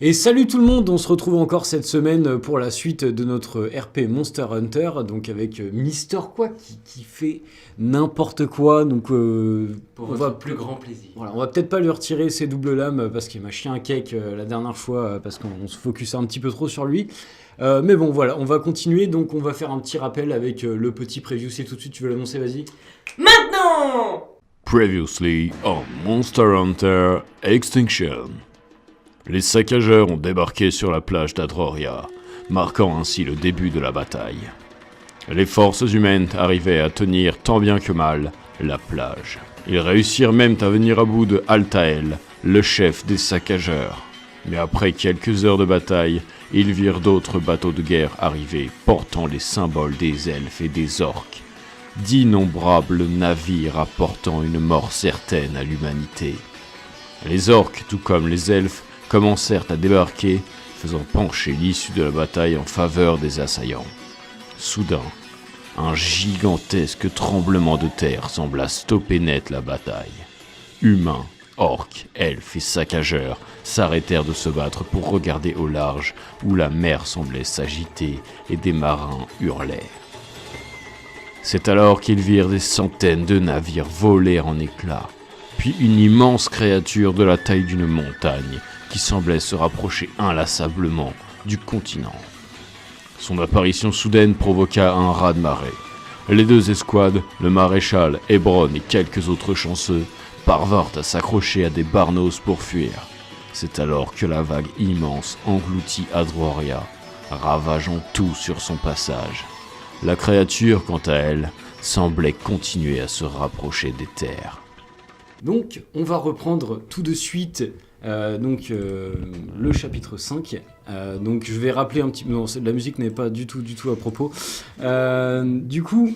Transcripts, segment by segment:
Et salut tout le monde, on se retrouve encore cette semaine pour la suite de notre RP Monster Hunter, donc avec Mister quoi qui fait n'importe quoi, donc Pour on votre va plus grand plaisir. voilà, on va peut-être pas lui retirer ses doubles lames parce qu'il m'a chié un cake la dernière fois parce qu'on se focusait un petit peu trop sur lui. Mais bon voilà, on va continuer, donc on va faire un petit rappel avec le petit preview, c'est tout de suite, tu veux l'annoncer, vas-y. Maintenant Previously on Monster Hunter Extinction. Les saccageurs ont débarqué sur la plage d'Adroria, marquant ainsi le début de la bataille. Les forces humaines arrivaient à tenir tant bien que mal la plage. Ils réussirent même à venir à bout de Altael, le chef des saccageurs. Mais après quelques heures de bataille, ils virent d'autres bateaux de guerre arriver, portant les symboles des elfes et des orques. D'innombrables navires apportant une mort certaine à l'humanité. Les orques, tout comme les elfes, commencèrent à débarquer, faisant pencher l'issue de la bataille en faveur des assaillants. Soudain, un gigantesque tremblement de terre sembla stopper net la bataille. Humains, orques, elfes et saccageurs s'arrêtèrent de se battre pour regarder au large où la mer semblait s'agiter et des marins hurlèrent. C'est alors qu'ils virent des centaines de navires voler en éclats, puis une immense créature de la taille d'une montagne qui semblait se rapprocher inlassablement du continent. Son apparition soudaine provoqua un raz-de-marée. Les deux escouades, le maréchal, Hebron et quelques autres chanceux, parvinrent à s'accrocher à des barnos pour fuir. C'est alors que la vague immense engloutit Adroria, ravageant tout sur son passage. La créature, quant à elle, semblait continuer à se rapprocher des terres. Donc on va reprendre tout de suite le chapitre 5. Donc je vais rappeler un petit peu, non, la musique n'est pas du tout à propos. Du coup,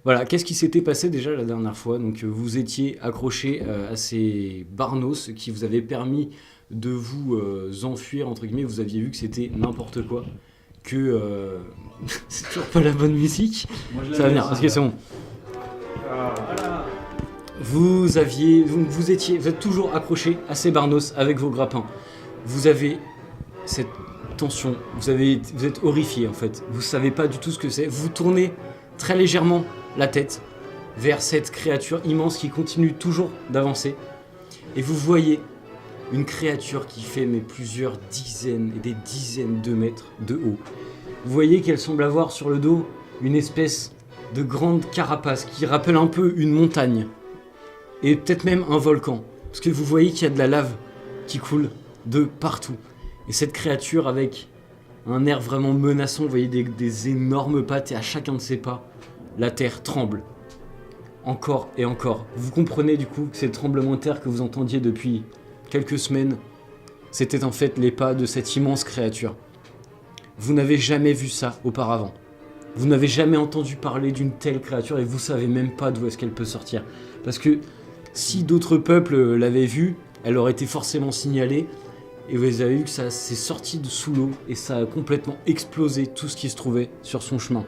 voilà, qu'est-ce qui s'était passé déjà la dernière fois? Donc vous étiez accroché à ces barnos qui vous avaient permis de vous enfuir, entre guillemets. Vous aviez vu que c'était n'importe quoi, que c'est toujours pas la bonne musique. Ça va venir, parce que c'est bon. Vous êtes toujours accroché à ces barnos avec vos grappins. Vous avez cette tension, vous êtes horrifié en fait. Vous savez pas du tout ce que c'est. Vous tournez très légèrement la tête vers cette créature immense qui continue toujours d'avancer. Et vous voyez une créature qui fait plusieurs dizaines et des dizaines de mètres de haut. Vous voyez qu'elle semble avoir sur le dos une espèce de grande carapace qui rappelle un peu une montagne. Et peut-être même un volcan. Parce que vous voyez qu'il y a de la lave qui coule de partout. Et cette créature avec un air vraiment menaçant, vous voyez des énormes pattes et à chacun de ses pas, la terre tremble. Encore et encore. Vous comprenez du coup que c'est le tremblement de terre que vous entendiez depuis quelques semaines. C'était en fait les pas de cette immense créature. Vous n'avez jamais vu ça auparavant. Vous n'avez jamais entendu parler d'une telle créature et vous savez même pas d'où est-ce qu'elle peut sortir. Parce que si d'autres peuples l'avaient vue, elle aurait été forcément signalée. Et vous avez vu que ça s'est sorti de sous l'eau et ça a complètement explosé tout ce qui se trouvait sur son chemin.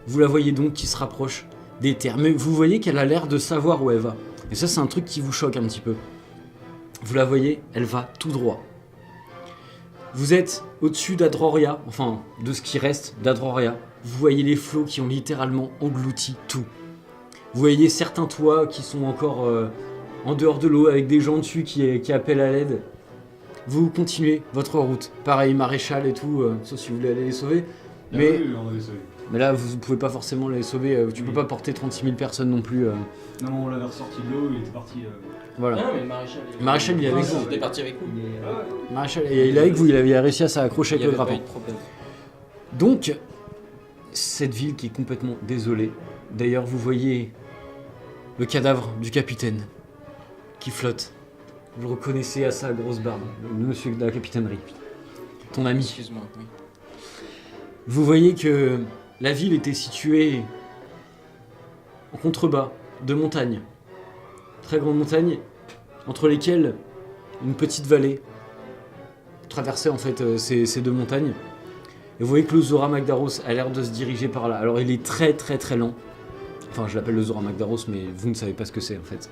Vous la voyez donc qui se rapproche des terres. Mais vous voyez qu'elle a l'air de savoir où elle va. Et ça, c'est un truc qui vous choque un petit peu. Vous la voyez, elle va tout droit. Vous êtes au-dessus d'Adroria, enfin de ce qui reste d'Adroria. Vous voyez les flots qui ont littéralement englouti tout. Vous voyez certains toits qui sont encore en dehors de l'eau avec des gens dessus qui appellent à l'aide. Vous continuez votre route. Pareil, maréchal et tout, sauf si vous voulez aller les sauver. Mais, oui, on va les sauver. Mais là, vous pouvez pas forcément les sauver. Tu peux pas porter 36 000 personnes non plus. Non, on l'avait ressorti de l'eau, il était parti. Voilà. Ah non, mais le maréchal. Maréchal, il est avec vous. Il est parti avec nous. Maréchal, il est avec vous. Il a réussi à s'accrocher Il avec y le avait pas eu grappin. de problème. Donc, cette ville qui est complètement désolée. D'ailleurs, vous voyez le cadavre du capitaine qui flotte. Vous le reconnaissez à sa grosse barbe, le monsieur de la capitainerie. Ton ami. Excuse-moi, oui. Vous voyez que la ville était située en contrebas de montagnes. Très grandes montagnes, entre lesquelles une petite vallée traversait en fait ces deux montagnes. Et vous voyez que le Zora Magdaros a l'air de se diriger par là. Alors il est très très très lent. Enfin, je l'appelle le Zora Magdaros, mais vous ne savez pas ce que c'est en fait.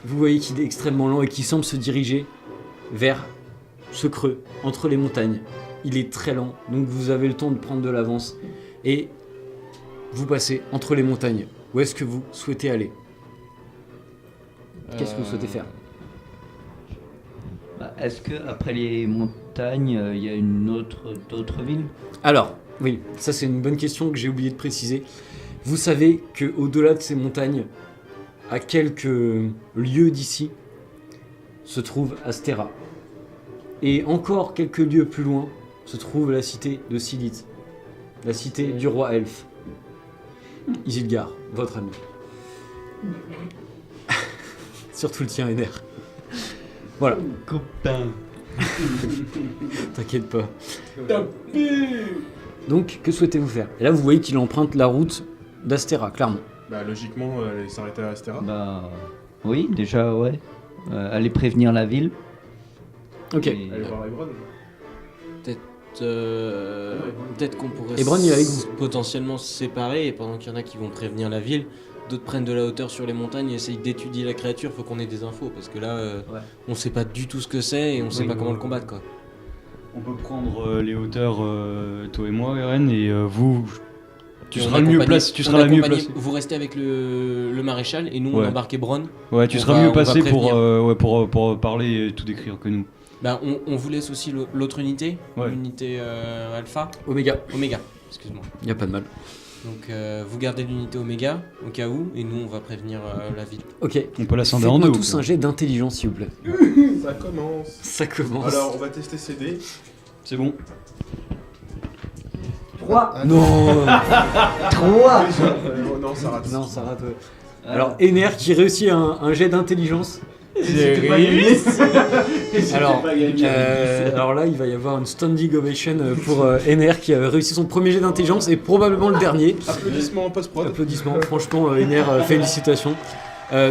Vous voyez qu'il est extrêmement lent et qu'il semble se diriger vers ce creux entre les montagnes. Il est très lent, donc vous avez le temps de prendre de l'avance. Et vous passez entre les montagnes. Où est-ce que vous souhaitez aller? Qu'est-ce que vous souhaitez faire? Est-ce que après les montagnes, il y a d'autres villes? Alors, oui, ça c'est une bonne question que j'ai oublié de préciser. Vous savez qu'au-delà de ces montagnes, à quelques lieues d'ici, se trouve Astera. Et encore quelques lieues plus loin, se trouve la cité de Silith, la cité du roi elfe. Isilgar, votre ami. Surtout le tien, Ener. Voilà. Copain. T'inquiète pas. Donc, que souhaitez-vous faire? Et là, vous voyez qu'il emprunte la route d'Astera, clairement. Bah logiquement, elle s'arrêter à Astera. Oui, déjà, ouais. Aller prévenir la ville. Ok. Et, Aller voir Ebron. Peut-être qu'on pourrait Ebron, il est avec vous. potentiellement se séparer et pendant qu'il y en a qui vont prévenir la ville, d'autres prennent de la hauteur sur les montagnes et essayent d'étudier la créature. Faut qu'on ait des infos parce que là, on sait pas du tout ce que c'est et on sait pas comment le combattre quoi. On peut prendre les hauteurs, toi et moi, Eren, et vous. Tu Et seras on mieux accompagne- placé. Tu on seras la mieux accompagne- placée. Vous restez avec le maréchal et nous on Ouais. embarque Ebron. Ouais, tu on seras va- mieux on va placé prévenir. pour parler et tout décrire que nous. Bah, on vous laisse aussi l'autre unité, Ouais. l'unité Alpha, Oméga, Oméga, excuse-moi. y a pas de mal. Donc vous gardez l'unité Oméga au cas où et nous on va prévenir la ville. Ok. On peut la scinder en Faites-moi deux. tous quoi. un jet d'intelligence, s'il vous plaît. Ça commence. Ça commence. Alors, on va tester ces dés. C'est bon. 3. Non 3. Oh non, ça rate. Non, ça rate. Ouais. Alors, Ener qui réussit un jet d'intelligence. Alors, alors là, il va y avoir une standing ovation pour Ener qui a réussi son premier jet d'intelligence et probablement le dernier. Applaudissements en post-prod. Applaudissements, franchement, Ener, félicitations.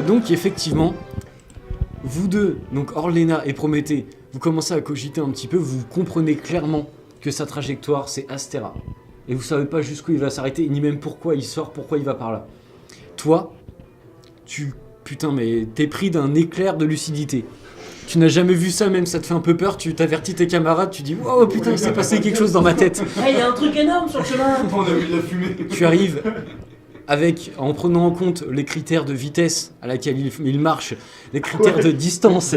Donc, effectivement, vous deux, donc Orlena et Prométhée, vous commencez à cogiter un petit peu, vous comprenez clairement que sa trajectoire c'est Astera. Et vous savez pas jusqu'où il va s'arrêter, ni même pourquoi il sort, pourquoi il va par là. Toi, putain, mais t'es pris d'un éclair de lucidité. Tu n'as jamais vu ça, même ça te fait un peu peur, tu t'avertis tes camarades, tu dis « Wow, putain, il s'est passé quelque chose dans ma tête !» Hey, y a un truc énorme sur le chemin. On a vu de la fumée. Tu arrives en prenant en compte les critères de vitesse à laquelle il marche, les critères de distance.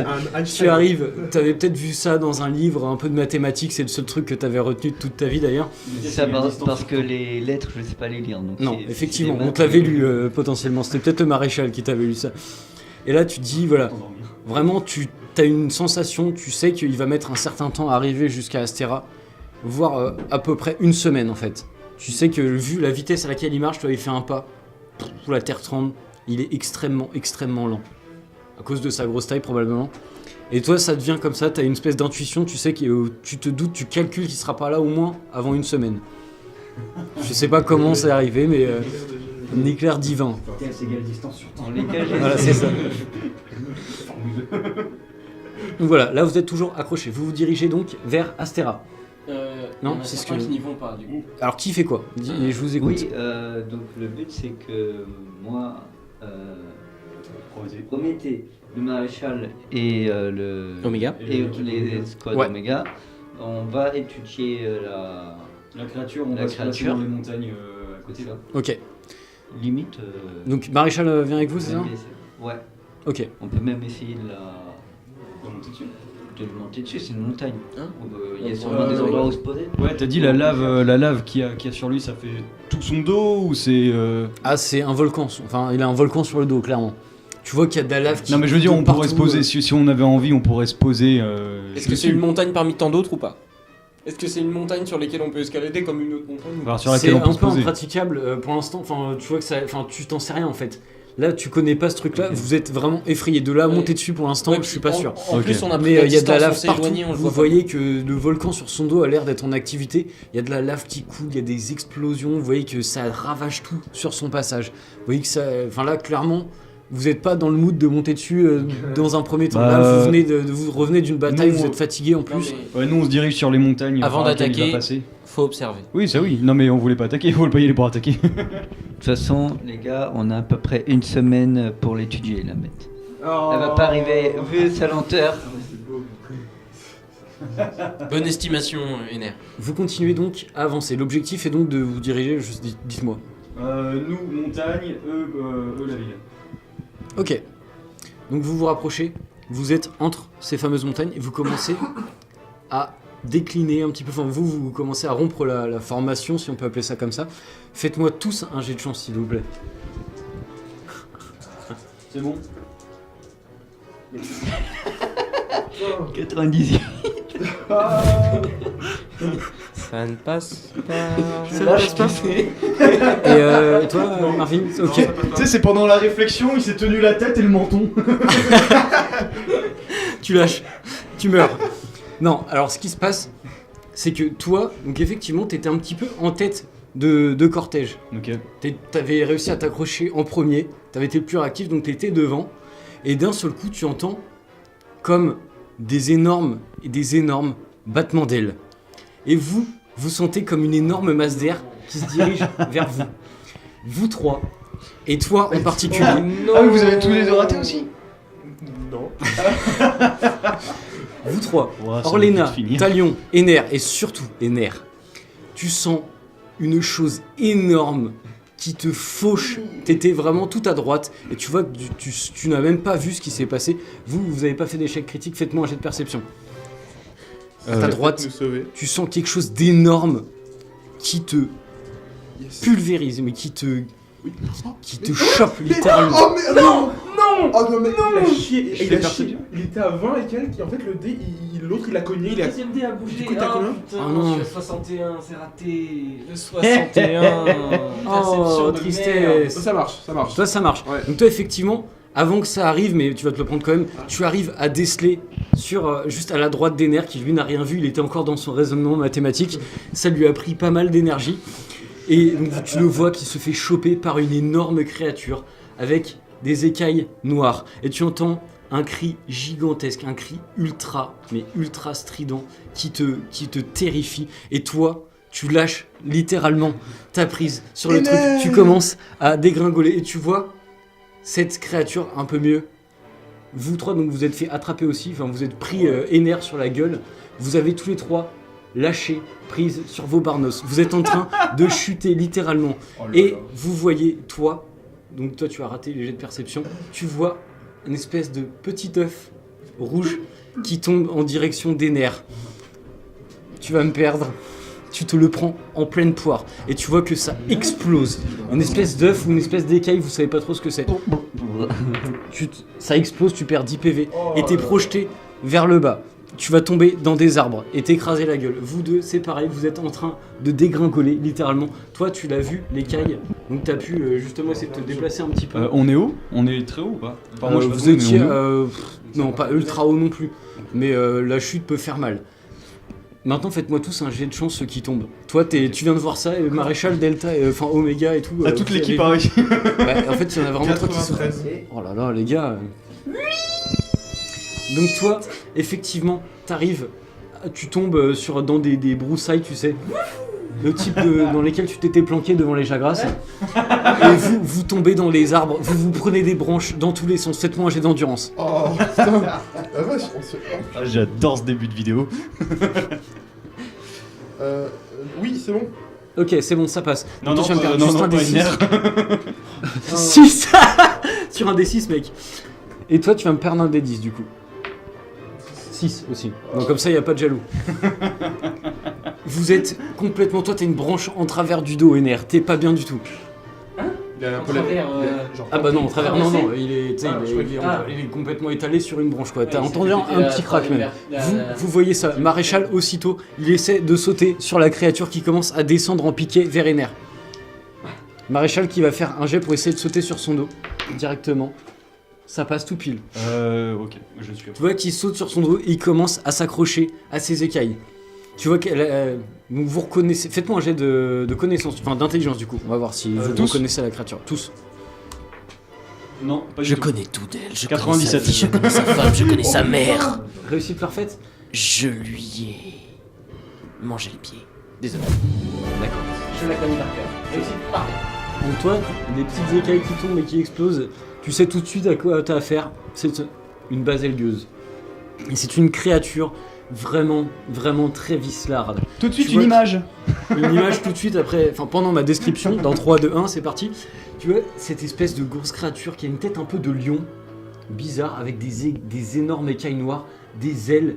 Tu arrives, t'avais peut-être vu ça dans un livre, un peu de mathématiques, c'est le seul truc que t'avais retenu de toute ta vie d'ailleurs. Ça parce que les lettres, je sais pas les lire. Donc Non, c'est effectivement, des on maths. te l'avait lu potentiellement, c'était peut-être le maréchal qui t'avait lu ça. Et là tu te dis, voilà, vraiment tu as une sensation, tu sais qu'il va mettre un certain temps à arriver jusqu'à Astera, voire à peu près une semaine en fait. Tu sais que vu la vitesse à laquelle il marche, toi il fait un pas, pour la terre tremble, il est extrêmement lent. À cause de sa grosse taille probablement. Et toi ça devient comme ça, t'as une espèce d'intuition, tu sais que tu te doutes, tu calcules qu'il sera pas là au moins avant une semaine. Je sais pas comment c'est arrivé, mais un éclair divin. Vitesse égale distance sur temps. Dans lesquels j'ai- Voilà, c'est ça. Donc voilà, là vous êtes toujours accrochés. Vous vous dirigez donc vers Astera. Non, y en a c'est ce certains que- qui n'y vont pas du coup. Alors qui fait quoi? Je vous écoute. Oui, donc le but c'est que moi, Prométhée, le maréchal et le Oméga. et les squads Ouais. Oméga, on va étudier La créature, on La va se placer créature. dans les montagnes à côté là. Ok. limite. Donc Maréchal vient avec vous, c'est ça? même essayer- Ouais, Ok. on peut même essayer de monter dessus. de le monter dessus, c'est une montagne. Hein Il y a sûrement des endroits où se poser. Ouais, t'as dit la lave qu'il y a sur lui, ça fait tout son dos ou c'est. Ah, c'est un volcan. Enfin, il a un volcan sur le dos, clairement. Tu vois qu'il y a de la lave qui. Non, mais je veux dire, coule on pourrait partout, se poser, si on avait envie, on pourrait se poser. Est-ce que c'est une montagne parmi tant d'autres ou pas? Est-ce que c'est une montagne sur laquelle on peut escalader comme une autre montagne ou pas? Enfin, sur C'est laquelle on peut un se peu poser. impraticable pour l'instant. Enfin, tu vois que ça. Enfin, tu t'en sais rien en fait. Là, tu connais pas ce truc-là. Vous êtes vraiment effrayé de là à Ouais. monter dessus pour l'instant. Ouais, je suis pas sûr. En Ok. plus, on a pris Mais la il y a de la distance, on lave s'est partout. éloigné, on le Vous voit pas. voyez que le volcan sur son dos a l'air d'être en activité. Il y a de la lave qui coule, il y a des explosions. Vous voyez que ça ravage tout sur son passage. Vous voyez que ça. Enfin là, clairement, vous n'êtes pas dans le mood de monter dessus dans un premier temps. Là, Bah, vous revenez d'une bataille, nous, vous êtes fatigué en Non, plus. mais Ouais, nous on se dirige sur les montagnes. Avant par lesquelles il va d'attaquer. passer. faut observer. Oui, ça oui. Non, mais on voulait pas attaquer, il faut pas y aller pour attaquer. De toute façon, les gars, on a à peu près une semaine pour l'étudier, la bête. Elle va pas arriver, vu sa lenteur. Bonne estimation, Ener. Vous continuez donc à avancer. L'objectif est donc de vous diriger, dites-moi. Nous, montagne, eux, la ville. Ok. Donc vous vous rapprochez, vous êtes entre ces fameuses montagnes et vous commencez à décliner un petit peu. Enfin, vous commencez à rompre la formation, si on peut appeler ça comme ça. Faites-moi tous un jet de chance, s'il vous plaît. C'est bon? 98. Ça ne passe pas. Ça passe pas. Et toi, Marvin? Ok. Tu sais, c'est pendant la réflexion, il s'est tenu la tête et le menton. Tu lâches. Tu meurs. Non, alors ce qui se passe, c'est que toi, donc effectivement, t'étais un petit peu en tête de cortège. Ok. T'avais réussi à t'accrocher en premier, t'avais été le plus réactif, donc t'étais devant. Et d'un seul coup, tu entends comme des énormes battements d'ailes. Et vous sentez comme une énorme masse d'air qui se dirige vers vous. Vous trois, et toi en particulier. Ah, mais vous avez tous les deux raté aussi? Non. Vous trois, Ouais, ça va Orléna, vite finir. Talion, Ener, et surtout Ener, tu sens une chose énorme qui te fauche. T'étais vraiment tout à droite et tu vois que tu n'as même pas vu ce qui s'est passé. Vous avez pas fait d'échec critique, faites-moi un jet de perception. À ta droite, Nous sauver. tu sens quelque chose d'énorme qui te pulvérise, mais qui te chope littéralement. Oh mais non! Non! Oh non mais Non! il a chié, Je il fais a perception. chié. Il était à 20 et quelques, et en fait le dé, l'autre il a cogné, il a... Deuxième dé a bougé. Du coup, t'as combien Ah non. Je suis à 61, c'est raté. Le 61. Oh, tristesse. Ça marche, ça marche. Toi, ça marche. Ouais. Donc toi, effectivement, avant que ça arrive, mais tu vas te le prendre quand même, tu arrives à déceler sur juste à la droite d'Ener qui lui n'a rien vu, il était encore dans son raisonnement mathématique. Ça lui a pris pas mal d'énergie. Et donc, tu le vois qui se fait choper par une énorme créature avec des écailles noires. Et tu entends un cri gigantesque, un cri ultra strident qui te terrifie. Et toi, tu lâches littéralement ta prise sur le truc. Tu commences à dégringoler et tu vois cette créature un peu mieux. Vous trois, donc vous êtes fait attraper aussi, enfin vous êtes pris Ener sur la gueule. Vous avez tous les trois lâché prise sur vos barnos. Vous êtes en train de chuter littéralement. Et vous voyez, toi, donc toi tu as raté les jets de perception, tu vois une espèce de petit œuf rouge qui tombe en direction d'Ener. Tu vas me perdre. Tu te le prends en pleine poire et tu vois que ça explose. Une espèce d'œuf ou une espèce d'écaille, vous savez pas trop ce que c'est. Ça explose, tu perds 10 PV et t'es projeté vers le bas. Tu vas tomber dans des arbres et t'écraser la gueule. Vous deux, c'est pareil, vous êtes en train de dégringoler littéralement. Toi, tu l'as vu, l'écaille, donc t'as pu justement essayer de te déplacer un petit peu. On est haut? On est très haut ou pas? Enfin, moi, je sais pas vous trop, mais étiez, on est haut. non pas ultra haut non plus, mais la chute peut faire mal. Maintenant, faites-moi tous un jet de chance ceux qui tombent. Toi, tu viens de voir ça, Maréchal, Delta, enfin Oméga et tout. À toute vous l'équipe avez a vu. réussi. Ouais, en fait, il y en a vraiment trois qui sont. 93. Oh là là, les gars. Donc toi, effectivement, t'arrives, tu tombes dans des broussailles, tu sais. Le type dans lesquels tu t'étais planqué devant les Jagras. Et vous tombez dans les arbres, vous prenez des branches dans tous les sens. Faites-moi un jet d'endurance. Oh putain. La vache, on se... Ah, j'adore ce début de vidéo. Oui, c'est bon. Ok, c'est bon, ça passe. Non, Donc, non, tu vas me non, perdre juste non, un pas des 6. Ener. 6 sur un des 6, mec. Et toi, tu vas me perdre un des 10 du coup. 6 aussi. Donc comme ça, il n'y a pas de jaloux. Vous êtes complètement... Toi, t'as une branche en travers du dos, Ener. T'es pas bien du tout. Il a un En peu la... travers, genre- Ah bah non, en travers, non, non. Il est, tu sais, Ah, je crois qu'il- il est complètement étalé sur une branche, quoi. T'as Ouais, entendu c'était un la petit crack troisième même. vers- Vous voyez ça. Maréchal, aussitôt, il essaie de sauter sur la créature qui commence à descendre en piqué vers Ener. Maréchal qui va faire un jet pour essayer de sauter sur son dos, directement. Ça passe tout pile. Ok, je suis. Tu vois qu'il saute sur son dos et il commence à s'accrocher à ses écailles. Tu vois qu'elle... donc vous reconnaissez... Faites-moi un jet de connaissance, enfin d'intelligence du coup. On va voir si vous tous reconnaissez la créature. Tous. Non, pas Je du tout. connais tout d'elle, je 97. connais sa fille, je connais sa femme, je connais sa mère. Réussite parfaite. Je lui ai mangé le pied. Désolé. D'accord. Je la connais par cœur. Réussite parfaite. Donc toi, des petites écailles qui tombent et qui explosent, tu sais tout de suite à quoi t'as affaire. C'est une baselgueuse. Et c'est une créature vraiment, vraiment très vislarde. Tout de suite Tu une vois image. Une image tout de suite après, enfin pendant ma description, dans 3, 2, 1, c'est parti. Tu vois, cette espèce de grosse créature qui a une tête un peu de lion, bizarre, avec des énormes écailles noires, des ailes.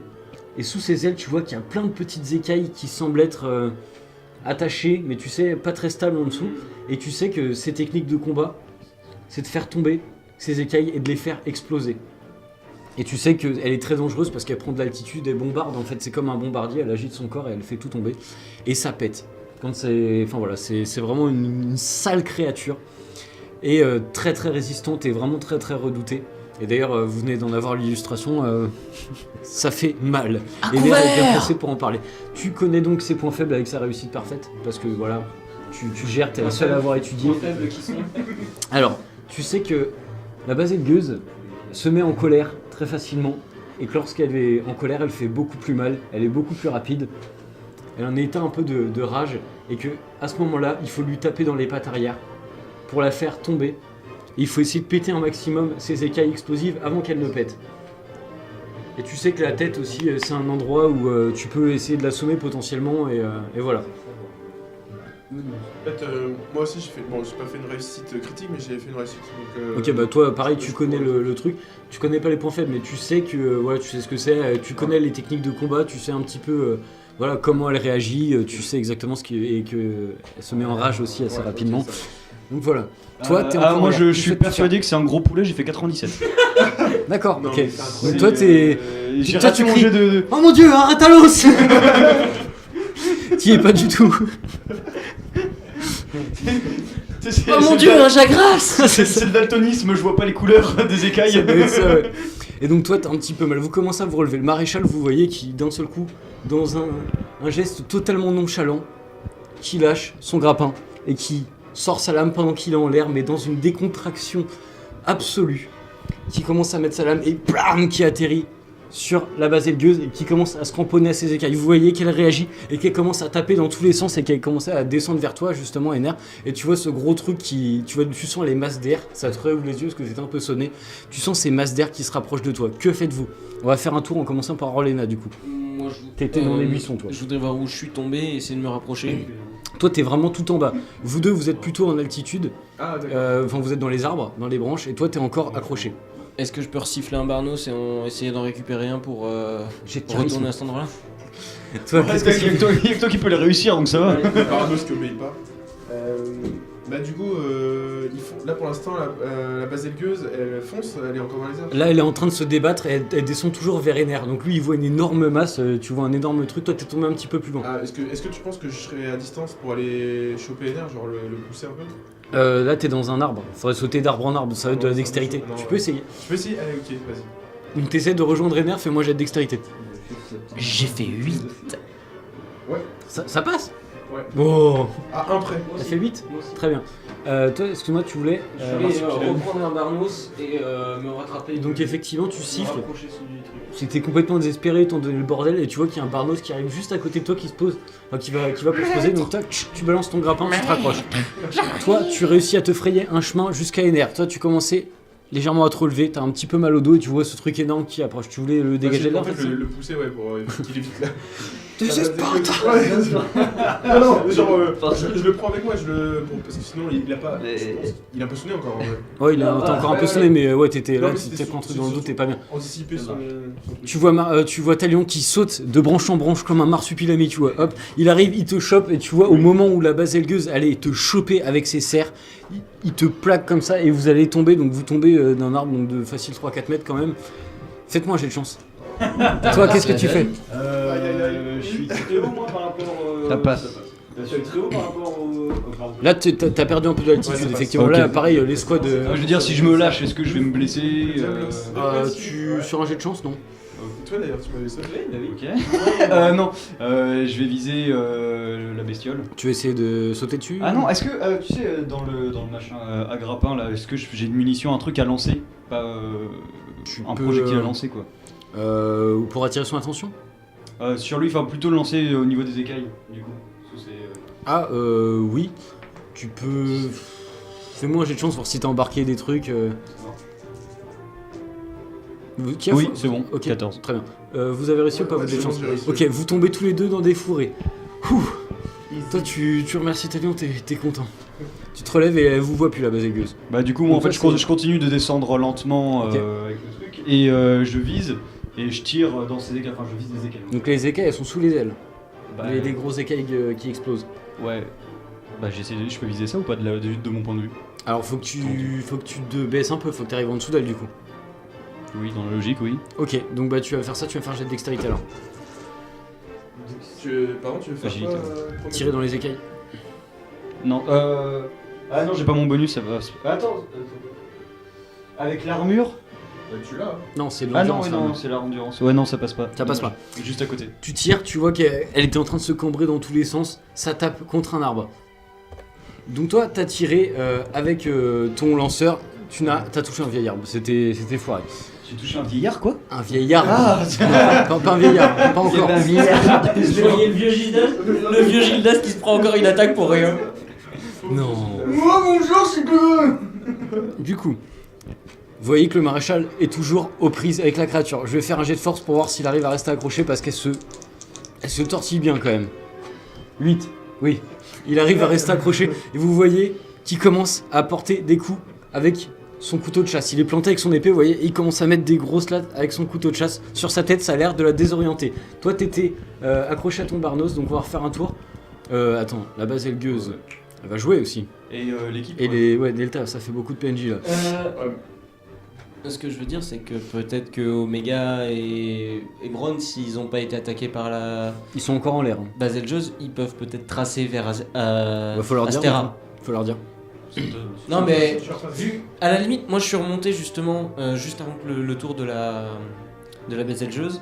Et sous ces ailes, tu vois qu'il y a plein de petites écailles qui semblent être attachées, mais tu sais, pas très stables en dessous. Et tu sais que ces techniques de combat, c'est de faire tomber ces écailles et de les faire exploser. Et tu sais qu'elle est très dangereuse parce qu'elle prend de l'altitude et bombarde. En fait, c'est comme un bombardier, elle agite son corps et elle fait tout tomber. Et ça pète. Quand c'est, enfin voilà, c'est vraiment une sale créature. Et très très résistante et vraiment très très redoutée. Et d'ailleurs, vous venez d'en avoir l'illustration, ça fait mal. Et Ner est bien placé pour en parler. Tu connais donc ses points faibles avec sa réussite parfaite. Parce que voilà, tu gères, t'es la seule à avoir étudié. Faibles qui sont. Alors, tu sais que la baselgueuse se met en colère très facilement et que lorsqu'elle est en colère, elle fait beaucoup plus mal, elle est beaucoup plus rapide. Elle en a éteint un peu de rage et que à ce moment-là, il faut lui taper dans les pattes arrière pour la faire tomber. Et il faut essayer de péter un maximum ses écailles explosives avant qu'elle ne pète. Et tu sais que la tête aussi, c'est un endroit où tu peux essayer de l'assommer potentiellement et voilà. En fait, moi aussi j'ai pas fait une réussite critique, mais j'ai fait une réussite. Donc, Ok, bah toi, pareil, tu connais le truc. Tu connais pas les points faibles, mais tu sais que, voilà, tu sais ce que c'est. Tu connais les techniques de combat, tu sais un petit peu, voilà, comment elle réagit. Tu sais exactement ce qui et que elle se met en rage aussi assez rapidement. ok, ça. Donc voilà. Toi, t'es en moi colère. je suis persuadé que c'est un gros poulet, j'ai fait 97. D'accord. Non, Ok. mais c'est Donc incroyable. toi, t'es. J'ai toi, raté tu mon cries. jet de. Oh mon dieu, arrête à l'os. T'y es pas du tout. Oh mon dieu, un Jagras. C'est le daltonisme, je vois pas les couleurs des écailles. Ça doit être ça, ouais. Et donc toi t'as un petit peu mal, vous commencez à vous relever. Le maréchal, vous voyez, qui d'un seul coup, dans un geste totalement nonchalant, qui lâche son grappin et qui sort sa lame pendant qu'il est en l'air, mais dans une décontraction absolue, qui commence à mettre sa lame et blam, qui atterrit sur la baselgueuse et qui commence à se cramponner à ses écailles. Vous voyez qu'elle réagit et qu'elle commence à taper dans tous les sens et qu'elle commence à descendre vers toi justement, Ener. Et tu vois ce gros truc tu sens les masses d'air, ça te réouvre les yeux parce que t'étais un peu sonné. Tu sens ces masses d'air qui se rapprochent de toi. Que faites-vous? On va faire un tour en commençant par Orlena du coup. Moi, T'étais dans les buissons, toi. Je voudrais voir où je suis tombé et essayer de me rapprocher. Toi t'es vraiment tout en bas. Vous deux vous êtes plutôt en altitude, Ah, d'accord. enfin vous êtes dans les arbres, dans les branches, et toi t'es encore accroché. Est-ce que je peux resiffler un Barnos et essayer d'en récupérer un pour J'ai de charisme. retourner à cet endroit-là? Toi, Ouais, qu'est-ce que il y a que toi qui peux les réussir, donc ça va. Parados qui obéit pas. Bah du coup, là pour l'instant, la baselgueuse, elle fonce, elle est encore dans les airs. Là, elle est en train de se débattre et elle descend toujours vers Ener. Donc lui, il voit une énorme masse, tu vois un énorme truc. Toi, t'es tombé un petit peu plus loin. Ah, est-ce que tu penses que je serais à distance pour aller choper Ener, genre le pousser un peu? Là, t'es dans un arbre. Faudrait sauter d'arbre en arbre, ça va être de la dextérité. Non, Tu peux essayer. Tu peux essayer? Allez, ok, vas-y. Donc t'essaies de rejoindre Ener, fais-moi jet de dextérité. J'ai fait 8. Ça passe? Ouais. Bon, Ah, un prêt. t'as fait 8? Très bien. Toi, excuse-moi, tu voulais... Je vais reprendre un Barnos et me rattraper. donc effectivement, tu siffles. Rapprocher celui du truc. C'était complètement désespéré, t'en donné le bordel, et tu vois qu'il y a un Barnos qui arrive juste à côté de toi qui se pose, enfin qui va pour se poser, donc tac, tu balances ton grappin, tu te rapproches. Toi, tu réussis à te frayer un chemin jusqu'à Ener. Toi, tu commençais légèrement à te relever, t'as un petit peu mal au dos et tu vois ce truc énorme qui approche. Tu voulais le dégager de là En fait, le pousser, ouais, pour qu'il évite là. Désespérate. Ouais, non, genre, je le prends avec moi, parce que sinon il a pas. Mais- Il est un peu sonné encore. Ouais. Ouais, t'es encore un peu sonné, mais ouais, t'étais Non, là, mais tu c'était t'es pris un truc dans le sur- dos, t'es pas bien. Anticiper son truc. Tu vois Talion qui saute de branche en branche comme un marsupilami, tu vois. Hop, il arrive, il te chope et tu vois au moment où la baselgueuse allait te choper avec ses serres, il te plaque comme ça et vous allez tomber. Donc vous tombez d'un arbre donc de facile 3-4 mètres quand même. Faites-moi un jet de chance. Toi, qu'est-ce que tu fais? Je suis très haut moi par rapport. Ça passe. Je suis très haut par rapport au. pardon. Là, t'as perdu un peu d'altitude, Ouais, ça passe. effectivement. Ok. Là, pareil, les squads. Je veux dire, si je me lâche, est-ce que je vais me blesser Sur un jet de chance, non? Toi d'ailleurs, tu m'avais sauvé. Ok. Non, je vais viser la bestiole. Tu vas essayer de sauter dessus? Ah non, est-ce que tu sais dans le machin à grappin là, est-ce que j'ai une munition, un truc à lancer, pas un peux, projectile à lancer quoi. Ou pour attirer son attention? Sur lui, enfin plutôt le lancer au niveau des écailles du coup. Parce que c'est, Oui. Tu peux. Fais-moi un jet de chance voir si t'as embarqué des trucs. Qui a Oui, fou- c'est bon. Ok, 14. très bien. Vous avez réussi ou pas Ouais, votre c'est bon, défense? j'ai réussi. Ok, vous tombez tous les deux dans des fourrés. Ouh. Toi, tu remercies Talion, t'es content. Tu te relèves et elle vous voit plus la base aigueuse. Bah du coup moi en Donc fait ça, c'est- je continue de descendre lentement Ok. avec le truc et je vise et je tire dans ces écailles, enfin je vise des écailles. Donc les écailles, elles sont sous les ailes. Bah, Les grosses écailles qui explosent. ouais. Bah je peux viser ça ou pas de mon point de vue? Alors faut que tu te baisses un peu, faut que tu arrives en dessous d'elle du coup. Oui, dans la logique, oui. Ok, donc bah tu vas faire ça, tu vas faire un jet de dextérité alors. Pardon, tu veux faire Agilité, quoi premier Tirer dans les écailles. Non, ah non, j'ai pas mon bonus, ça va. Attends. Avec l'armure? Tu l'as. Non, c'est de Ah non, l'endurance. ouais, là, non, non. c'est l'endurance. Ouais, non, ça passe pas. Ça passe Dommage. Juste à côté. Tu tires, tu vois qu'elle était en train de se cambrer dans tous les sens, ça tape contre un arbre. Donc toi, t'as tiré avec ton lanceur, t'as touché un vieil arbre, c'était foiré. J'ai touché un vieillard, quoi? Un vieil arbre. Ah Pas un vieillard, pas encore. Je voyais le vieux Gildas qui se prend encore une attaque pour rien. Non. Moi, bonjour, c'est que. Du coup, vous voyez que le maréchal est toujours aux prises avec la créature. Je vais faire un jet de force pour voir s'il arrive à rester accroché parce elle se tortille bien quand même. 8, oui. Il arrive à rester accroché et vous voyez qu'il commence à porter des coups avec son couteau de chasse. Il est planté avec son épée, vous voyez, et il commence à mettre des grosses lattes avec son couteau de chasse sur sa tête. Ça a l'air de la désorienter. Toi, t'étais accroché à ton barnos, donc on va refaire un tour. Attends, la baselle gueuse, elle va jouer aussi. Et l'équipe. Et ouais, Delta, ça fait beaucoup de PNJ là. Ce que je veux dire, c'est que peut-être que Omega et Bron, s'ils n'ont pas été attaqués par la Ils sont encore en l'air. Hein. Baselgeuse, ils peuvent peut-être tracer vers Faut leur dire. Astera. Faut leur dire. Non, mais vu, à la limite, moi je suis remonté justement juste avant que le tour de la Baselgeuse.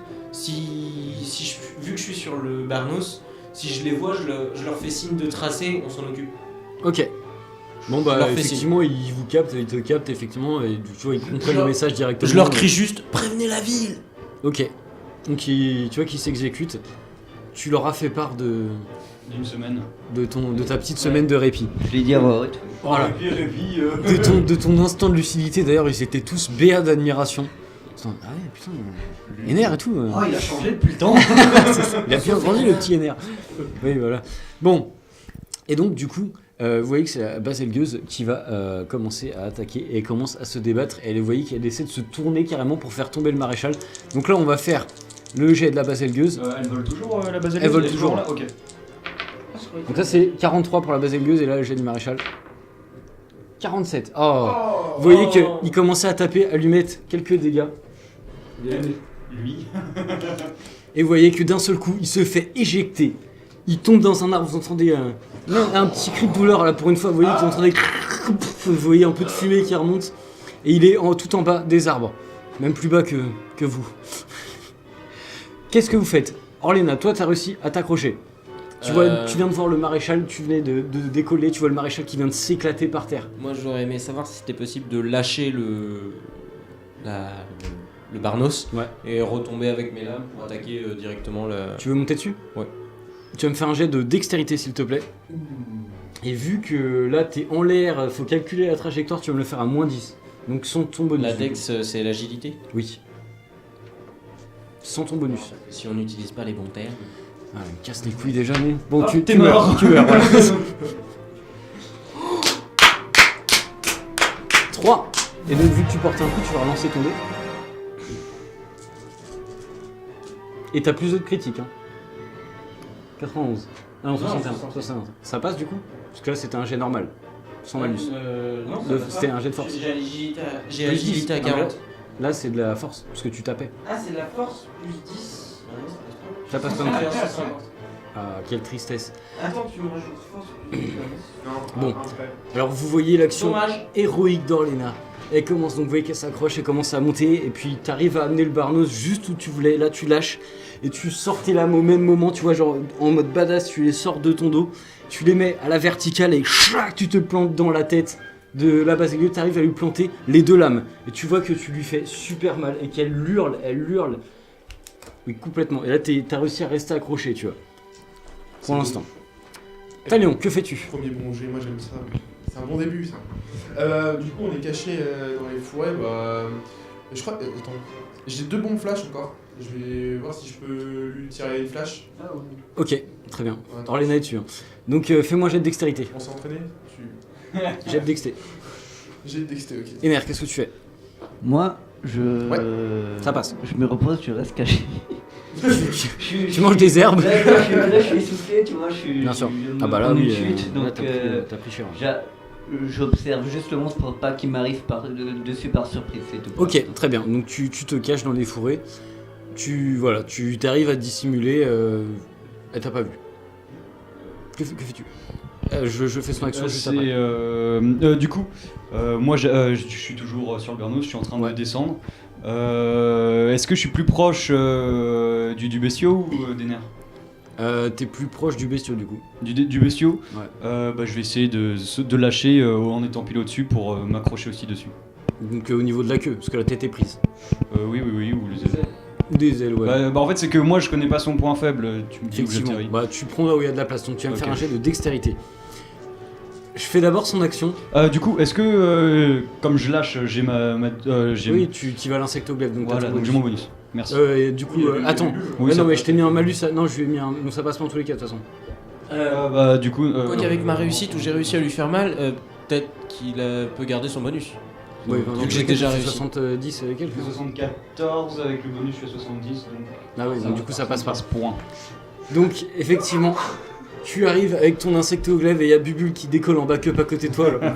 Vu que je suis sur le Barnos, si je les vois, je leur fais signe de tracer, on s'en occupe. Ok. Bon Je leur bah fais effectivement ils vous captent, ils te captent effectivement et tu vois ils comprennent le message directement. Je leur crie juste prévenez la ville. Ok. Donc tu vois qu'ils s'exécutent. Tu leur as fait part D'une semaine. de ta petite semaine de répit. Je l'ai dit à voix haute. Voilà. Et puis, De ton instant de lucidité d'ailleurs ils étaient tous béats d'admiration. Ah ouais putain, Ener et tout. Oh, il a changé depuis le temps. Il a bien grandi le petit Ener. Oui voilà. Bon. Et donc du coup, vous voyez que c'est la Baselgeuse qui va commencer à attaquer et elle commence à se débattre. Et vous voyez qu'elle essaie de se tourner carrément pour faire tomber le maréchal. Donc là on va faire le jet de la Baselgeuse. Elles volent toujours la base. Elles volent toujours. là. Ok. Donc ça c'est 43 pour la Baselgeuse et là le jet du maréchal. 47. Oh. Vous voyez qu'il commençait à taper, à lui mettre quelques dégâts. Lui. Et vous voyez que d'un seul coup, il se fait éjecter. Il tombe dans un arbre, vous entendez un petit cri de douleur là pour une fois, vous voyez que vous entendez... Vous voyez un peu de fumée qui remonte. Et il est tout en bas des arbres. Même plus bas que vous. Qu'est-ce que vous faites? Orléna, toi t'as réussi à t'accrocher. Tu viens de voir le maréchal, tu venais de décoller, tu vois le maréchal qui vient de s'éclater par terre. Moi j'aurais aimé savoir si c'était possible de lâcher le Barnos Ouais. et retomber avec mes lames pour attaquer directement le... Tu veux monter dessus? Ouais. Tu vas me faire un jet de dextérité s'il te plaît. Et vu que là t'es en l'air, faut calculer la trajectoire, tu vas me le faire à moins 10. Donc sans ton bonus. La dex c'est l'agilité. Oui. Sans ton bonus. Si on n'utilise pas les bons termes. Ah, il me casse les couilles déjà, mais... Bon, Ah, tu t'es meurs, mort. tu meurs, voilà. 3. Et donc vu que tu portes un coup, tu vas relancer ton dé. Et t'as plus de critiques, hein. 91. Ah non, 61. 61. Ça passe du coup? Parce que là c'était un jet normal. Sans malus. Non, C'était un jet de force. J'ai agilité à 40. Là c'est de la force, parce que tu tapais. Ah, c'est de la force plus 10. Ça passe pas non plus. Ah, quelle tristesse. Attends, tu me rajoutes force plus 10. Bon. Alors vous voyez l'action Dommage. héroïque d'Orléna. Elle commence, donc vous voyez qu'elle s'accroche, elle commence à monter, et puis t'arrives à amener le Barnos juste où tu voulais. Là tu lâches, et tu sors tes lames au même moment, tu vois, genre en mode badass, tu les sors de ton dos, tu les mets à la verticale, et chrac, tu te plantes dans la tête de la Baselgeuse, t'arrives à lui planter les deux lames. Et tu vois que tu lui fais super mal, et qu'elle hurle, oui, complètement. Et là t'as réussi à rester accroché, tu vois, pour l'instant. Talion, que fais-tu? Premier bon jet, moi j'aime ça. C'est un bon début ça. Du coup on est caché dans les forêts, Je crois. Attends. J'ai 2 bombes flash encore. Je vais voir si je peux lui tirer une flash. Ok, très bien. Ouais, Orlena est dessus. Hein. Donc fais-moi jet de dextérité. On s'est entraîné. Jet de dexté. J'ai dexté, ok. Ener, qu'est-ce que tu fais? Moi, je. Ouais. Ça passe. Je me repose, je reste caché. Tu manges des herbes? Là, je suis essoufflé, tu vois, je suis. Bien sûr. je Ah me bah là, prends une oui. chute, Là, donc t'as pris cher. j'observe juste le monstre pour pas qu'il m'arrive dessus par surprise, c'est tout. Ok, très bien. Donc tu te caches dans les fourrés. Tu t'arrives à dissimuler. Elle t'a pas vu. Que fais-tu? Je fais son action juste après. Du coup, moi je suis toujours sur le Bernos, je suis en train de descendre. Est-ce que je suis plus proche du bestiau ou des nerfs? T'es plus proche du bestiau du coup. Du bestiau? Ouais. Je vais essayer de lâcher en étant pile au-dessus pour m'accrocher aussi dessus. Donc au niveau de la queue, parce que la tête est prise. Oui, ou les ailes. Des ailes, ouais. En fait, c'est que moi je connais pas son point faible, tu me dis où Effectivement. j'atterris. Bah tu prends là où il y a de la place, donc tu vas me Ok. faire un jet de dextérité. Je fais d'abord son action. Du coup, est-ce que comme je lâche, j'ai j'ai Oui, tu vas à l'insectoglaive, donc voilà, t'as ton donc j'ai bonus. mon bonus. Merci. Et du coup, attends. Oui, Ouais, ça non, mais passe. je t'ai mis un malus. Non, je lui ai mis un. Donc ça passe pas en tous les cas de toute façon. Du coup. Quoi qu'avec ma réussite où j'ai réussi à lui faire mal, peut-être qu'il peut garder son bonus. Oui, Vu que j'ai déjà réussi. 70 avec elle. Je fais 74, avec le bonus je fais 70. Donc... Ah oui, donc du coup ça passe pas. Point. Donc effectivement, tu arrives avec ton insectoglaive et il y a Bubule qui décolle en backup à côté de toi. Là.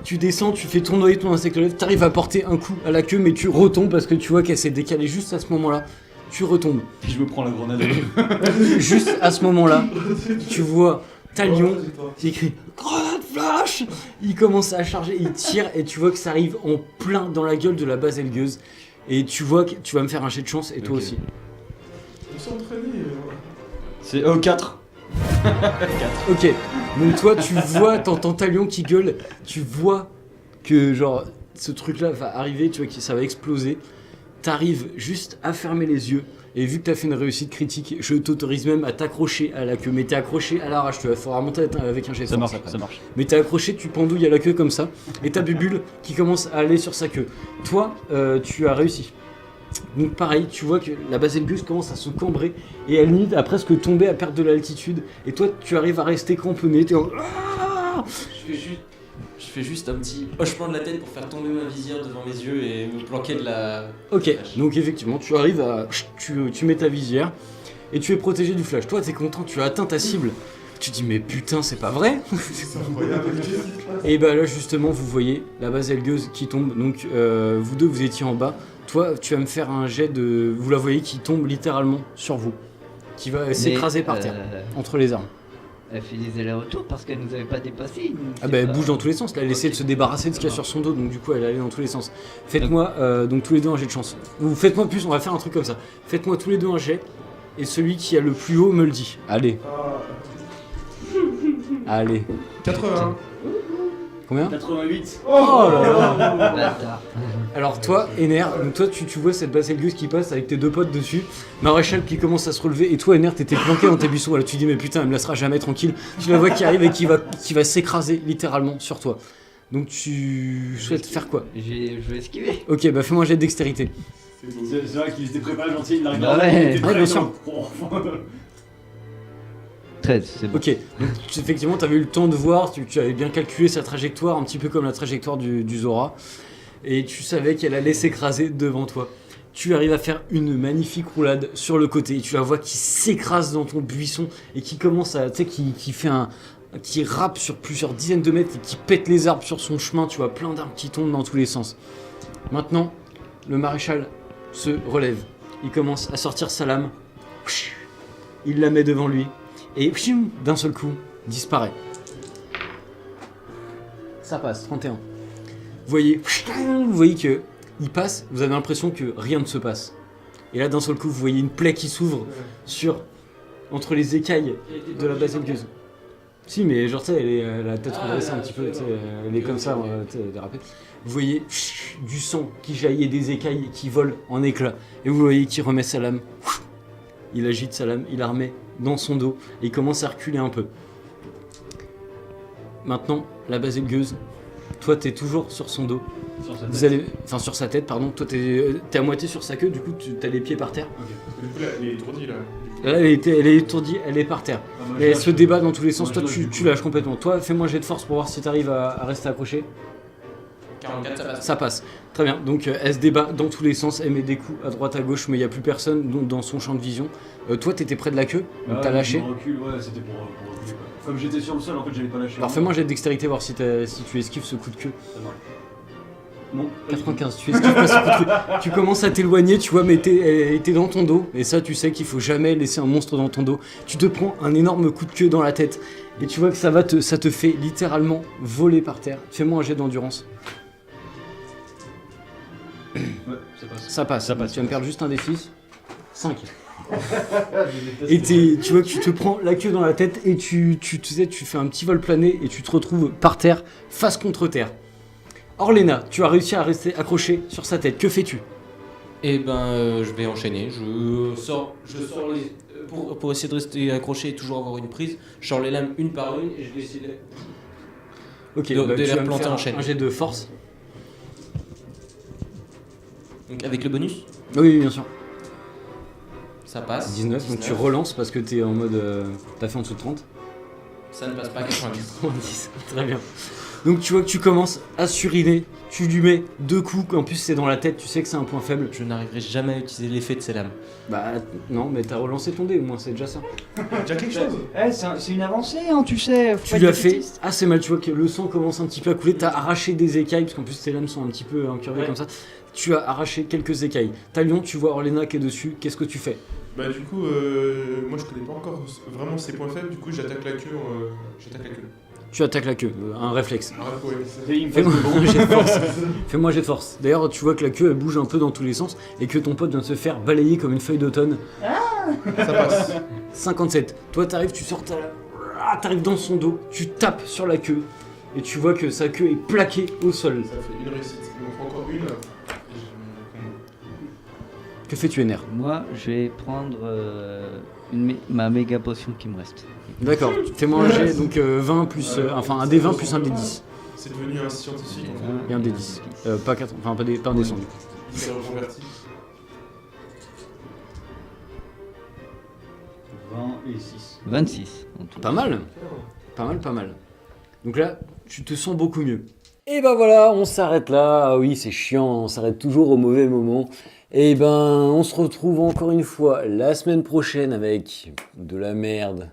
Tu descends, tu fais tournoyer ton insectoglaive, t'arrives à porter un coup à la queue, mais tu retombes parce que tu vois qu'elle s'est décalée juste à ce moment-là. Tu retombes. Puis je me prends la grenade. Juste à ce moment-là, tu vois Talion qui écrit grenade flash. Il commence à charger, il tire et tu vois que ça arrive en plein dans la gueule de la baselgueuse. Et tu vois que tu vas me faire un jet de chance et toi Ok. aussi. On s'est entraîné. C'est 4. Ok, donc toi tu vois, t'entends Talion qui gueule, tu vois que genre ce truc là va arriver, tu vois que ça va exploser. T'arrives juste à fermer les yeux. Et vu que t'as fait une réussite critique, je t'autorise même à t'accrocher à la queue. Mais t'es accroché à l'arrache, tu vas falloir remonter avec un jet de Ça force marche, après. ça marche. Mais t'es accroché, tu pendouilles à la queue comme ça. Et t'as Bubule qui commence à aller sur sa queue. Toi, tu as réussi. Donc pareil, tu vois que la baselgueuse commence à se cambrer. Et elle limite à presque tomber à perte de l'altitude. Et toi, tu arrives à rester cramponné. T'es en... Ah Je fais juste un petit hochement de la tête pour faire tomber ma visière devant mes yeux et me planquer de la... Ok, donc effectivement, tu arrives à... Tu mets ta visière. Et tu es protégé du flash. Toi, t'es content, tu as atteint ta cible. Tu te dis, mais putain, c'est pas vrai. C'est incroyable. Et bah là justement vous voyez la baselgueuse qui tombe, donc vous deux vous étiez en bas, toi tu vas me faire un jet de... Vous la voyez qui tombe littéralement sur vous, qui va s'écraser par terre, entre les armes. Elle fait des allers-retours parce qu'elle nous avait pas dépassé. Ah bah elle bouge dans tous les sens, là elle essaie de se débarrasser de ce qu'il y a sur son dos, donc du coup elle allait dans tous les sens. Faites-moi donc tous les deux un jet de chance. Ou faites-moi plus, on va faire un truc comme ça. Faites-moi tous les deux un jet, et celui qui a le plus haut me le dit. Allez, allez. 80. Combien? 88. Oh là là. Bâtard. Alors toi, Ener, donc toi tu vois cette baselgueuse qui passe avec tes deux potes dessus, Maréchal qui commence à se relever, et toi Ener t'étais planqué dans tes buissons, là tu dis mais putain elle me laissera jamais tranquille, tu la vois qui arrive et qui va s'écraser littéralement sur toi. Donc tu souhaites faire quoi? Je vais esquiver. Ok bah fais-moi un jet de dextérité. C'est vrai qu'il était préparé gentil, il l'a Bah regardé. ouais. il était Ouais, bien très sûr. dans- 13, c'est bon. Ok, donc effectivement t'avais eu le temps de voir, tu avais bien calculé sa trajectoire, un petit peu comme la trajectoire du Zora, et tu savais qu'elle allait s'écraser devant toi. Tu arrives à faire une magnifique roulade sur le côté, et tu la vois qui s'écrase dans ton buisson, et qui commence à, tu sais, qui fait un... qui rappe sur plusieurs dizaines de mètres, et qui pète les arbres sur son chemin, tu vois plein d'arbres qui tombent dans tous les sens. Maintenant, le maréchal se relève, il commence à sortir sa lame, il la met devant lui, et d'un seul coup, disparaît. Ça passe, 31. Vous voyez que il passe, vous avez l'impression que rien ne se passe. Et là, d'un seul coup, vous voyez une plaie qui s'ouvre entre les écailles de la baselgueuse. Si, mais genre, tu sais, elle est la tête redressée un petit peu, tu sais, elle est comme ça, tu sais, dérapée. Vous voyez du sang qui jaillit et des écailles qui volent en éclats. Et vous voyez qu'il remet sa lame. Il agite sa lame, il la remet dans son dos et il commence à reculer un peu. Maintenant, la baselgueuse, toi t'es toujours sur son dos Vous allez, enfin sur sa tête, pardon. Toi, t'es à moitié sur sa queue, du coup, t'as les pieds par terre. Du coup, là, elle est étourdie là. Là, elle est étourdie, elle est par terre. Et elle se débat dans tous les sens. Toi, tu lâches complètement. Toi, fais-moi un jet de force pour voir si t'arrives à rester accroché. 44, ça passe. Ça passe. Très bien. Donc, elle se débat dans tous les sens. Elle met des coups à droite, à gauche, mais il n'y a plus personne dans son champ de vision. Toi, t'étais près de la queue, donc t'as lâché. Recul, ouais, c'était pour reculer. Quoi. Comme j'étais sur le sol, en fait, j'avais pas lâché. Alors, fais-moi un jet de dextérité, voir si tu esquives ce coup de queue. Ça marche. Non. 95, tu esquives pas ce coup de queue. Tu commences à t'éloigner, tu vois, mais elle était dans ton dos. Et ça, tu sais qu'il faut jamais laisser un monstre dans ton dos. Tu te prends un énorme coup de queue dans la tête. Et tu vois que ça te fait littéralement voler par terre. Fais-moi un jet d'endurance. Ouais, ça passe. Ça passe. Ça passe. Tu vas me perdre juste un des 6. 5. Et tu vois que tu te prends la queue dans la tête et tu fais un petit vol plané et tu te retrouves par terre, face contre terre. Orléna, tu as réussi à rester accroché sur sa tête. Que fais-tu? Et ben, je vais enchaîner. Je sors les. Pour essayer de rester accroché et toujours avoir une prise, je sors les lames une par une et je vais essayer de. Ok, de tu les vas me replanter faire en chaîne. un jet de force. Donc avec le bonus, Oui, bien sûr. ça passe. 19, donc tu relances parce que t'es en mode. T'as fait en dessous de 30. Ça ne passe pas 90. 90, très bien. Donc tu vois que tu commences à suriner, tu lui mets 2 coups, en plus c'est dans la tête, tu sais que c'est un point faible. Je n'arriverai jamais à utiliser l'effet de ces lames. Bah non, mais t'as relancé ton dé au moins, c'est déjà ça. Déjà quelque chose. C'est une avancée, hein, tu sais. Tu lui as fait assez mal, tu vois que le sang commence un petit peu à couler, t'as arraché des écailles, parce qu'en plus tes lames sont un petit peu incurvées comme ça. Tu as arraché quelques écailles. Talion, tu vois Orléna qui est dessus, qu'est-ce que tu fais? Bah du coup, moi je connais pas encore vraiment ses points faibles, du coup j'attaque la queue. Tu attaques la queue, un réflexe. Ah, ouais, c'est- Et il me Fais-moi passe le un jet de force. Fais-moi un jet de force. D'ailleurs, tu vois que la queue elle bouge un peu dans tous les sens et que ton pote vient de se faire balayer comme une feuille d'automne. Ça passe. 57. Toi, t'arrives, tu sors t'arrives dans son dos, tu tapes sur la queue et tu vois que sa queue est plaquée au sol. Ça fait une réussite. Il m'en faut encore une. Que fais-tu, Ener? Moi, je vais prendre ma méga potion qui me reste. D'accord. Fais-moi un jet, donc 20 plus. Enfin, un des 20 plus un des 10. C'est devenu un scientifique en fait. Et un des 10. Pas 4. Enfin, pas un des 100 du coup. Il s'est reconverti. 20 et 6. 26 en tout. Pas mal. Pas mal, pas mal. Donc là, tu te sens beaucoup mieux. Et ben voilà, on s'arrête là. Ah oui, c'est chiant, on s'arrête toujours au mauvais moment. Et ben, on se retrouve encore une fois la semaine prochaine avec de la merde.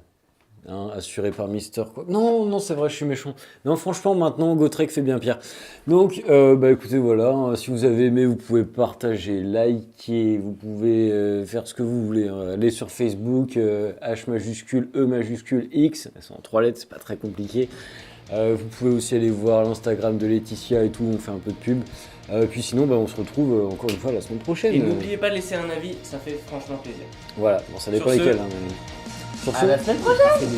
Hein, assuré par Mister quoi. Non, c'est vrai, je suis méchant. Non, franchement, maintenant, Gotrek fait bien pire. Donc, bah écoutez, voilà. Hein, si vous avez aimé, vous pouvez partager, liker, vous pouvez faire ce que vous voulez. Hein. Allez sur Facebook, H majuscule, E majuscule, X. Elles sont en 3 lettres, c'est pas très compliqué. Vous pouvez aussi aller voir l'Instagram de Laetitia et tout, on fait un peu de pub. Puis sinon, bah, on se retrouve encore une fois la semaine prochaine. Et n'oubliez pas de laisser un avis, ça fait franchement plaisir. Voilà, bon, ça dépend Sur ce- lesquels. Hein, mais... Sur À la semaine prochaine.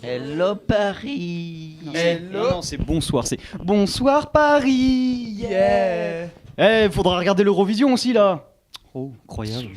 Hello Paris. Non, non, c'est bonsoir, c'est bonsoir Paris. Yeah. Eh, faudra regarder l'Eurovision aussi là. Oh, incroyable.